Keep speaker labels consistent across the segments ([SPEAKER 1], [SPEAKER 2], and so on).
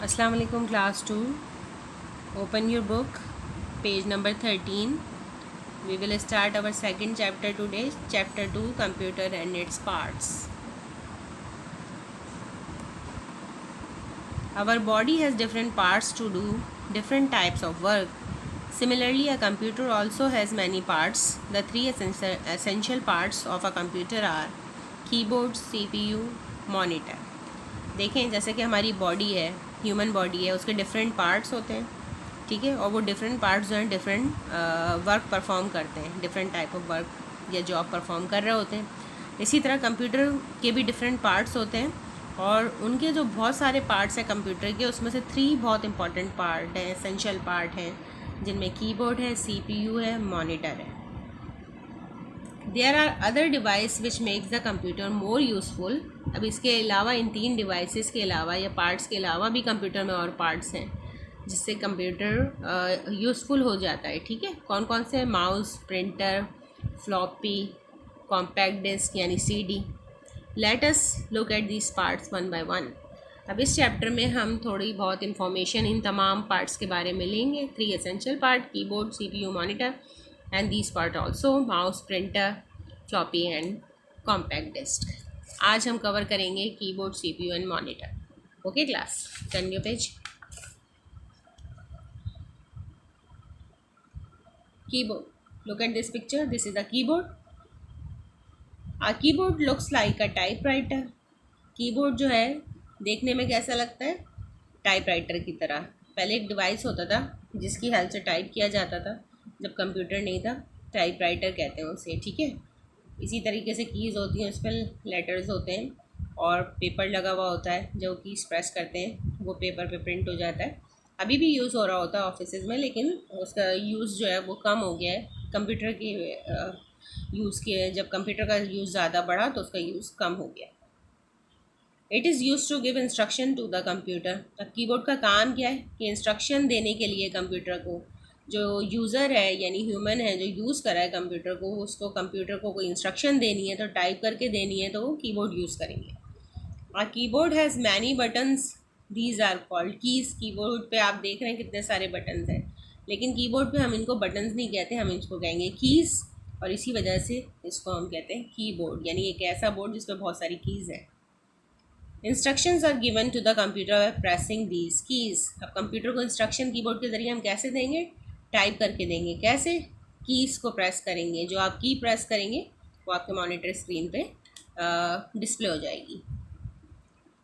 [SPEAKER 1] Assalamu alaikum class 2. Open your book, page number 13. We will start our second chapter today, chapter 2, computer and its parts. Our body has different parts to do different types of work. Similarly, a computer also has many parts. The three essential parts of a computer are keyboard, CPU, monitor. देखें जैसे कि हमारी body है, human body है, उसके different parts होते हैं, ठीक है, और वो डिफरेंट पार्ट्स जो हैं डिफरेंट वर्क परफॉर्म करते हैं, डिफरेंट टाइप ऑफ वर्क या जॉब परफॉर्म कर रहे होते हैं। इसी तरह कंप्यूटर के भी डिफरेंट पार्ट्स होते हैं और उनके जो बहुत सारे पार्ट्स हैं कंप्यूटर के, उसमें से 3 बहुत इंपॉर्टेंट पार्ट हैं, एसेंशियल पार्ट हैं, जिनमें कीबोर्ड है, CPU है, मॉनिटर है। There are other device which makes the computer more useful. अब इसके अलावा इन 3 डिवाइसेस के अलावा या पार्ट्स के अलावा भी कंप्यूटर में और पार्ट्स हैं जिससे कंप्यूटर यूज़फुल हो जाता है, ठीक है। कौन कौन से? Mouse, printer, floppy, compact disk यानी CD। Let us look at these parts one by one. अब इस चैप्टर में हम थोड़ी बहुत इंफॉर्मेशन इन तमाम पार्ट्स के बारे में लेंगे। 3 essential part, keyboard, CPU, monitor, and these part also mouse, printer, floppy and compact disk. आज हम कवर करेंगे keyboard, CPU and monitor. Okay class, turn your page. Keyboard. Look at this picture. This is a keyboard. A keyboard looks like a typewriter. Keyboard जो है देखने में कैसा लगता है? टाइपराइटर की तरह। पहले एक डिवाइस होता था जिसकी हेल्प से टाइप किया जाता था, जब कंप्यूटर नहीं था। टाइपराइटर कहते हैं उसे, ठीक है। इसी तरीके से कीज़ होती हैं, उस पर लेटर्स होते हैं और पेपर लगा हुआ होता है। जो कीज़ प्रेस करते हैं वो पेपर पे प्रिंट हो जाता है। अभी भी यूज़ हो रहा होता है ऑफिस में, लेकिन उसका यूज़ जो है वो कम हो गया है। कंप्यूटर की यूज़ के जब कंप्यूटर का यूज़ ज़्यादा बढ़ा तो उसका यूज़ कम हो गया। It is use to give instruction to the computer. अब कीबोर्ड का काम क्या है कि इंस्ट्रक्शन देने के लिए कंप्यूटर को, जो यूज़र है यानी ह्यूमन है जो यूज़ कर रहा है कंप्यूटर को, उसको कंप्यूटर को कोई इंस्ट्रक्शन देनी है तो टाइप करके देनी है तो वो कीबोर्ड यूज़ करेंगे। A keyboard has many buttons, these are called keys. Keyboard पे आप देख रहे हैं कितने सारे बटन्स हैं, लेकिन कीबोर्ड पे हम इनको बटन्स नहीं कहते, हम इसको कहेंगे कीज़, और इसी वजह से इसको हम कहते हैं कीबोर्ड, यानी एक ऐसा बोर्ड जिस पर बहुत सारी कीज़ हैं। Instructions are given to the computer by pressing these keys. अब कंप्यूटर को इंस्ट्रक्शन कीबोर्ड के ज़रिए हम कैसे देंगे? टाइप करके देंगे। कैसे? कीज़ को प्रेस करेंगे। जो आप की प्रेस करेंगे वो आपके मॉनिटर स्क्रीन पे डिस्प्ले हो जाएगी।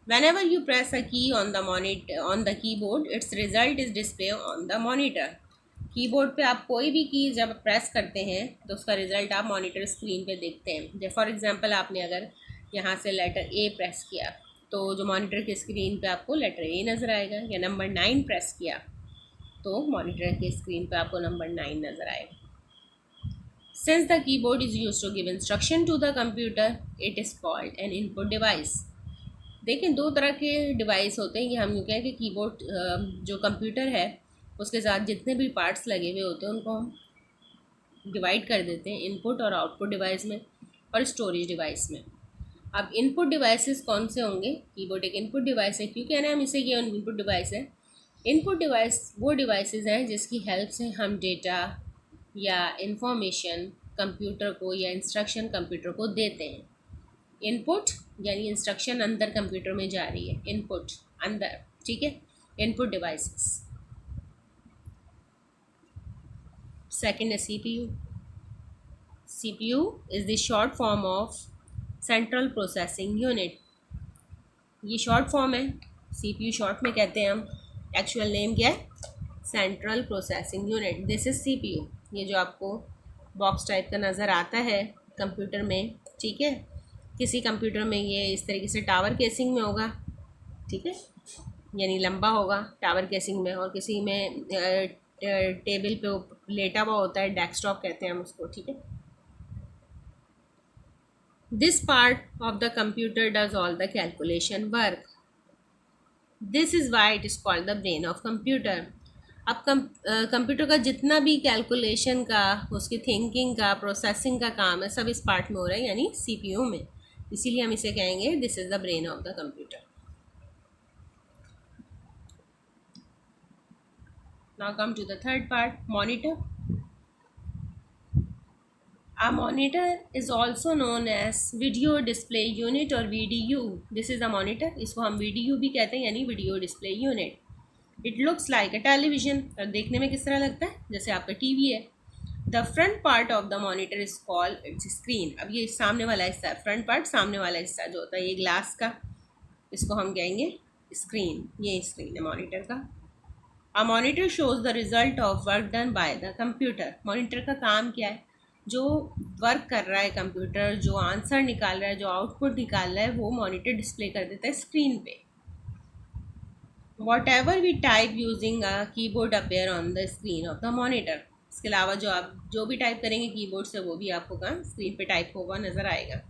[SPEAKER 1] Whenever you press a key on the keyboard, its result is display on the monitor. Keyboard पे आप कोई भी की जब प्रेस करते हैं तो उसका रिज़ल्ट आप मॉनिटर स्क्रीन पे देखते हैं। जैसे फॉर एग्जांपल आपने अगर यहाँ से लेटर A प्रेस किया तो जो मॉनिटर की स्क्रीन पे आपको लेटर A नज़र आएगा, या नंबर 9 प्रेस किया तो मॉनिटर की स्क्रीन पे आपको नंबर 9 नज़र आएगा। Since the keyboard is use to give instruction to the computer, it is called an input device. देखें 2 तरह के डिवाइस होते हैं। ये हम यूँ कहें कि कीबोर्ड जो कंप्यूटर है उसके साथ जितने भी पार्ट्स लगे हुए होते हैं उनको हम डिवाइड कर देते हैं इनपुट और आउटपुट डिवाइस में और स्टोरेज डिवाइस में। अब इनपुट डिवाइसेस कौन से होंगे? कीबोर्ड एक इनपुट डिवाइस है, क्यों कहना है हम इसे ये इनपुट डिवाइस है? इनपुट डिवाइस वो डिवाइसेस हैं जिसकी हेल्प से हम डेटा या इंफॉर्मेशन कंप्यूटर को या इंस्ट्रक्शन कंप्यूटर को देते हैं। इनपुट यानी इंस्ट्रक्शन अंदर कंप्यूटर में जा रही है, इनपुट अंदर, ठीक है। Input devices. सेकंड है CPU। CPU is the short form of central processing unit. ये शॉर्ट फॉर्म है, CPU शॉर्ट में कहते हैं हम। एक्चुअल नेम क्या है? Central processing unit. This is CPU। ये जो आपको बॉक्स टाइप का नज़र आता है कंप्यूटर में, ठीक है। किसी कंप्यूटर में ये इस तरीके से टावर केसिंग में होगा, ठीक है, यानी लंबा होगा टावर केसिंग में, और किसी में टेबल पे लेटा हुआ होता है, डेस्कटॉप कहते हैं हम उसको, ठीक है। This part of the computer does all the calculation work. This is why it is called the brain of computer. अब कंप्यूटर का जितना भी कैलकुलेशन का, उसकी थिंकिंग का, प्रोसेसिंग का काम है, सब इस पार्ट में हो रहा है, यानी CPU में। इसीलिए हम इसे कहेंगे this is the brain of the computer. Now come to the third part, monitor. A monitor is also known as video display unit or VDU. This is a monitor. इसको हम VDU भी कहते हैं, यानी video display unit. It looks like a television. और देखने में किस तरह लगता है? जैसे आपका टीवी है. The front part of the monitor is called its screen. अब ये सामने वाला हिस्सा है, फ्रंट पार्ट सामने वाला हिस्सा जो होता है ये ग्लास का, इसको हम कहेंगे स्क्रीन. ये स्क्रीन है मॉनिटर का. A monitor shows the result of work done by the computer. Monitor का काम क्या है? जो वर्क कर रहा है कंप्यूटर, जो आंसर निकाल रहा है, जो आउटपुट निकाल रहा है, वो मॉनिटर डिस्प्ले कर देता है स्क्रीन पे. Whatever we type using a keyboard appear on the screen of the monitor. इसके अलावा जो आप जो भी टाइप करेंगे कीबोर्ड से वो भी आपको कहाँ स्क्रीन पे टाइप होगा, नज़र आएगा.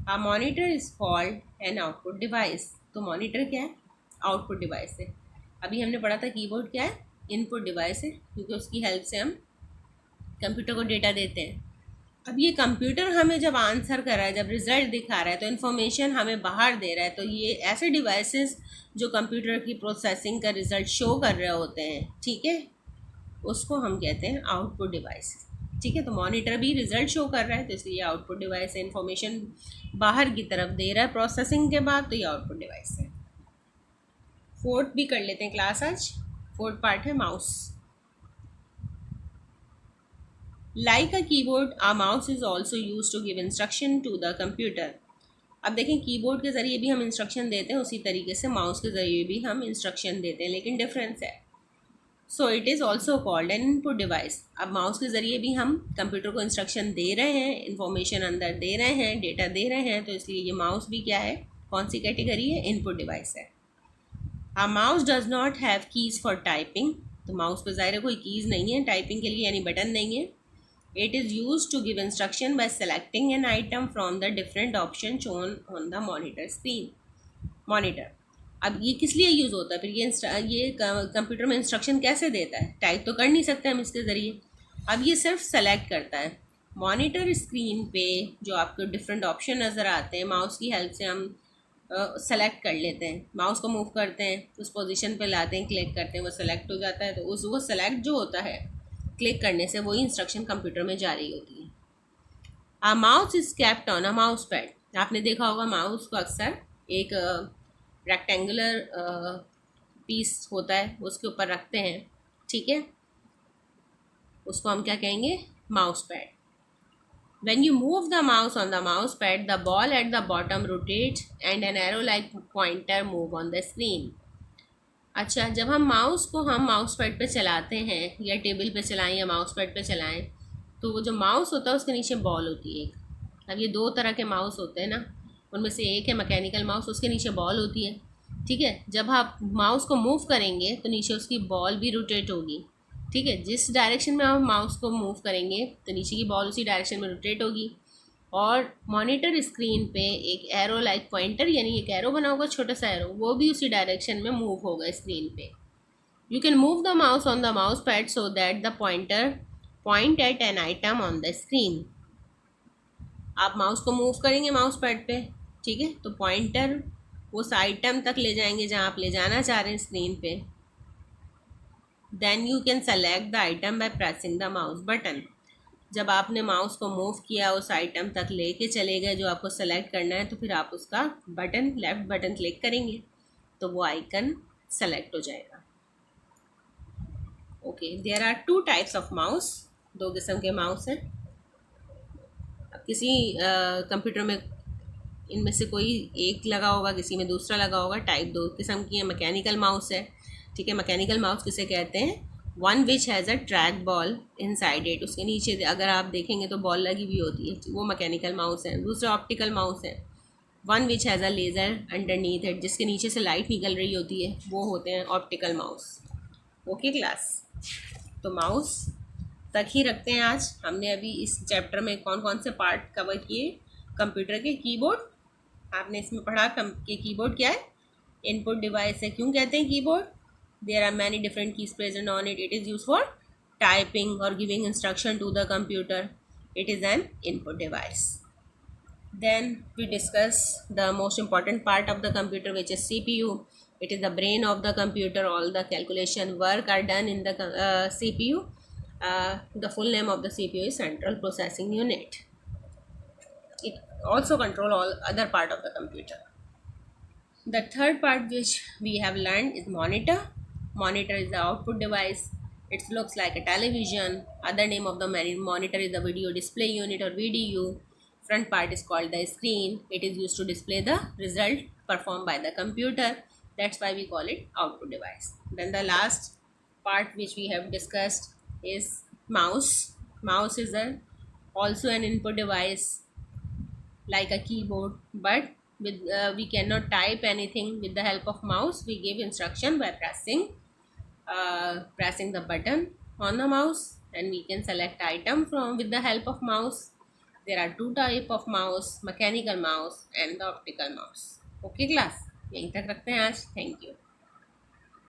[SPEAKER 1] A monitor is called an output device. तो मॉनिटर क्या है? आउटपुट डिवाइस है. अभी हमने पढ़ा था कीबोर्ड क्या है? इनपुट डिवाइस है, क्योंकि उसकी हेल्प से हम कंप्यूटर को डेटा देते हैं. अब ये कंप्यूटर हमें जब आंसर कर रहा है, जब रिजल्ट दिखा रहा है, तो इन्फॉर्मेशन हमें बाहर दे रहा है. तो ये ऐसे डिवाइसेस जो कंप्यूटर की प्रोसेसिंग का रिजल्ट शो कर रहे होते हैं, ठीक है, उसको हम कहते हैं आउटपुट डिवाइस. ठीक है, तो मॉनिटर भी रिजल्ट शो कर रहा है, तो इसलिए आउटपुट डिवाइस है. इन्फॉर्मेशन बाहर की तरफ दे रहा है प्रोसेसिंग के बाद, तो ये आउटपुट डिवाइस है. फोर्थ भी कर लेते हैं क्लास आज. फोर्थ पार्ट है mouse. Like a keyboard, a mouse is also use to give instruction to the computer. अब देखें, कीबोर्ड के ज़रिए भी हम इंस्ट्रक्शन देते हैं, उसी तरीके से माउस के ज़रिए भी हम इंस्ट्रक्शन देते हैं, लेकिन डिफरेंस है. So it is also called an input device. अब माउस के ज़रिए भी हम कंप्यूटर को इंस्ट्रक्शन दे रहे हैं, इंफॉर्मेशन अंदर दे रहे हैं, डेटा दे रहे हैं, तो इसलिए ये माउस भी क्या है, कौन सी कैटेगरी है? इनपुट डिवाइस है. A mouse does not have keys for typing. तो माउस पर ज़ाहिर है कोई कीज़ नहीं है टाइपिंग के लिए, यानी बटन नहीं है. It is used to give instruction by selecting an item from the different options shown on the monitor screen. Monitor. अब ये किस लिए यूज़ होता है फिर? ये कंप्यूटर में इंस्ट्रक्शन कैसे देता है? टाइप तो कर नहीं सकते हम इसके ज़रिए. अब ये सिर्फ सेलेक्ट करता है. मॉनिटर स्क्रीन पे जो आपको डिफरेंट ऑप्शन नज़र आते हैं, माउस की हेल्प से हम सेलेक्ट कर लेते हैं. माउस को मूव करते हैं, उस पोजीशन पे लाते हैं, क्लिक करते हैं, वो सेलेक्ट हो जाता है. तो वो सेलेक्ट जो होता है, क्लिक करने से वही इंस्ट्रक्शन कंप्यूटर में जारी होती है. A mouse is kept on a mouse pad. आपने देखा होगा माउस को अक्सर एक रेक्टेंगुलर पीस होता है, उसके ऊपर रखते हैं. ठीक है, उसको हम क्या कहेंगे? Mouse pad. When you move the mouse on the mouse pad, the ball at the bottom rotates and an arrow like pointer move on the screen. अच्छा, जब हम माउस पैड पे चलाते हैं, या टेबल पे चलाएं या माउस पैड पे चलाएं, तो वो जो माउस होता है उसके नीचे बॉल होती है एक. अब ये दो तरह के माउस होते हैं ना, उनमें से एक है मैकेनिकल माउस, उसके नीचे बॉल होती है. ठीक है, जब आप माउस को मूव करेंगे तो नीचे उसकी बॉल भी रोटेट होगी. ठीक है, जिस डायरेक्शन में आप माउस को मूव करेंगे तो नीचे की बॉल उसी डायरेक्शन में रोटेट होगी. और मॉनिटर स्क्रीन पे एक एरो लाइक पॉइंटर, यानी एक एरो बना होगा, छोटा सा एरो, वो भी उसी डायरेक्शन में मूव होगा स्क्रीन पे. You can move the mouse on the mouse pad so that the pointer point at an item on the screen. आप माउस को मूव करेंगे माउस पैड पे, ठीक है, तो पॉइंटर उस आइटम तक ले जाएंगे जहाँ आप ले जाना चाह रहे हैं स्क्रीन पे. Then you can select the item by pressing the mouse button. जब आपने माउस को मूव किया, उस आइटम तक लेके चले गए जो आपको सेलेक्ट करना है, तो फिर आप उसका बटन, लेफ़्ट बटन क्लिक करेंगे तो वो आइकन सेलेक्ट हो जाएगा. Okay, there are 2 types of mouse. 2 किस्म के माउस हैं. अब किसी कंप्यूटर में इनमें से कोई एक लगा होगा, किसी में दूसरा लगा होगा. टाइप 2 किस्म की है. मैकेनिकल माउस है. ठीक है, मैकेनिकल माउस किसे कहते हैं? One which has a track ball inside it. उसके नीचे अगर आप देखेंगे तो बॉल लगी हुई होती है, वो मैकेनिकल माउस है. दूसरा ऑप्टिकल माउस है. One which has a laser underneath it, जिसके नीचे से लाइट निकल रही होती है, वो होते हैं ऑप्टिकल माउस. ओके क्लास, तो माउस तक ही रखते हैं आज. हमने अभी इस चैप्टर में कौन कौन से पार्ट कवर किए? कंप्यूटर के कीबोर्ड, आपने इसमें पढ़ा कि कीबोर्ड क्या है? इनपुट डिवाइस है. क्यों कहते हैं keyboard? There are many different keys present on it. It is used for typing or giving instruction to the computer. It is an input device. Then we discuss the most important part of the computer, which is CPU. It is the brain of the computer. All the calculation work are done in the CPU. The full name of the CPU is Central Processing Unit. It also control all other part of the computer. The third part which we have learned is monitor. Monitor is the output device. It looks like a television. Other name of the monitor is the video display unit or VDU. Front part is called the screen. It is used to display the result performed by the computer. That's why we call it output device. Then the last part which we have discussed is mouse. Mouse is also an input device like a keyboard, but with we cannot type anything with the help of mouse. We give instruction by pressing the button on the mouse, and we can select item from with the help of mouse. There are two type of mouse, mechanical mouse and the optical mouse. Okay class, यहीं तक रखते हैं आज. Thank you.